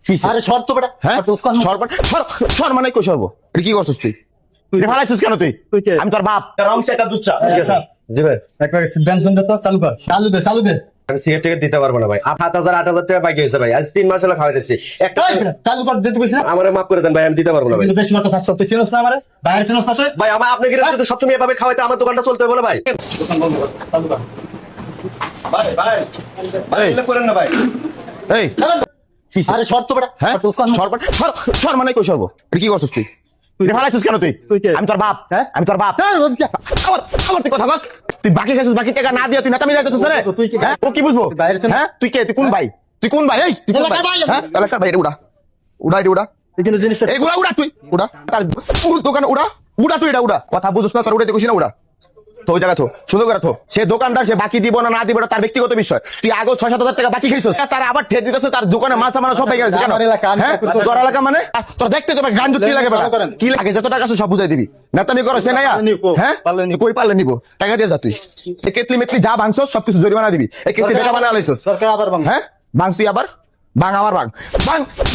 আরে সর তো বেটা। হ্যাঁ সর মানে কই সরব এটা কি করছিস তুই ফালাইছিস কেন তুই আমি তোর বাপ রংটা দুধ চা। জি ভাই একবার ব্যঞ্জন দে তো, চালু কর। চালু দে। আমি সিগারেট টিকেট দিতে পারবো না ভাই। 7,000 8,000 টাকা বাকি হয়েছে ভাই। আজ 3 মাস হলো খাওয়াইতেছি। একটা এই বেটা, চালু কর, দিতে কইছিস না? আমারে মাফ করে দেন ভাই, আমি দিতে পারবো না ভাই। কিন্তু বেশি কথা শাস্তি তুই চিনোস না আমারে? বাইরে চিনোস না তুই? ভাই আমার আপনাকে যদি সবসময় এভাবে খাওয়াইতে আমার দোকানটা চলতে হবে না ভাই। দোকান বন্ধ কর, চালু কর। ভাই ভাই ভাই এগুলো করেন না ভাই। এই আরে সর তো বেটা। হ্যাঁ সর মানে কই সরব এটা কি করছিস তুই ফালাইছিস কেন তুই আমি তোর বাপ হ্যাঁ? আমি তোর বাপ আমার তুই কথা বল তুই বাকি খাইছিস বাকি টাকা না দিয়া তুই নেতামি যাইতেছিস রে তুই কি- হ্যাঁ? ও কি বুঝবো বাইরে চল। হ্যাঁ তুই কে তুই কোন ভাই তুই কোন ভাই এই তুই কোন এলাকার ভাই ভাই। হ্যাঁ এলাকার ভাই এটা উড়া এটা উড়া তুই কিন্তু জিনিসটা এইগুলা উড়া তুই উড়া তার দোকান উড়া তুই এটা উড়া কথা বুঝছ না তার উড়াইতে কইছিস না উড়া তো ওই জায়গা থো সুন্দর করে থো সে দোকানদার সে বাকি দিব না দিব না তার ব্যক্তিগত বিষয় তুই আগে 6-7 হাজার টাকা বাকি খাইছিস তার আবার ঠেট দিতেছে তার দোকানে মাছ মানে সব ভেঙে গেছে কেন আমার এলাকা, আমি হ্যাঁ ঠাকুর করে- তোর এলাকা মানে তোর দেখতে তোর গান জুতি লাগে বেলা ভালো করেন। কি লাগে যত টাকা আছে সব বুঝাই দিবি নেতামি করো সে নাইয়া পারলে নিবো, হ্যাঁ পারলে নিবো। কই পারলে নিবো টাকা দিয়ে যা তুই এই কেতলি মেতলি যা ভাঙছস সবকিছু জরিমানা দিবি এই কেতলি বেটা বানা লাইছস সরকার আবার বাংলা। হ্যাঁ ভাঙ তুই আবার ভাঙ আবার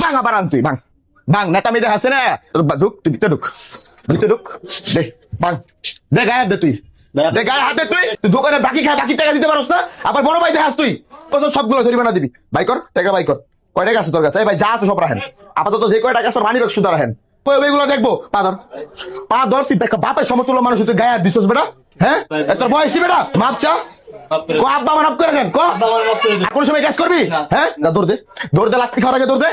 ভাঙ আবার আন তুই ভাঙ নেতামি দেখ আছে না ঢুক তুই ভিতরে ঢুক দে ভাঙ দে গায়ে দে তুই দে গায়ে হাতে তুই দোকানে বাকি খায় বাকি টাকা দিতে পারস না আবার বড় ভাই দেখাস তুই কত সবগুলো জরিমানা দিবি বাই কর টাকা বাই কর কয় টাকা আছে তোর কাছে এই ভাই যা আছে সব রাখেন আপাতত যে কয় টাকা আছে মানি রাখ শুধু রাখেন ওইগুলো দেখবো পা ধর তুই বাপের সমতুল্য মানুষ তুই গায়ে হাত দিছস বেটা হ্যাঁ তোর বয়সী বেটা মাপ চা আব্বা মাপ করে দেন ক আমার মাপ করে দে। আর কোন সময় কাজ করবি হ্যাঁ দৌড় দে লাত্তি খাওয়ার আগে দৌড় দে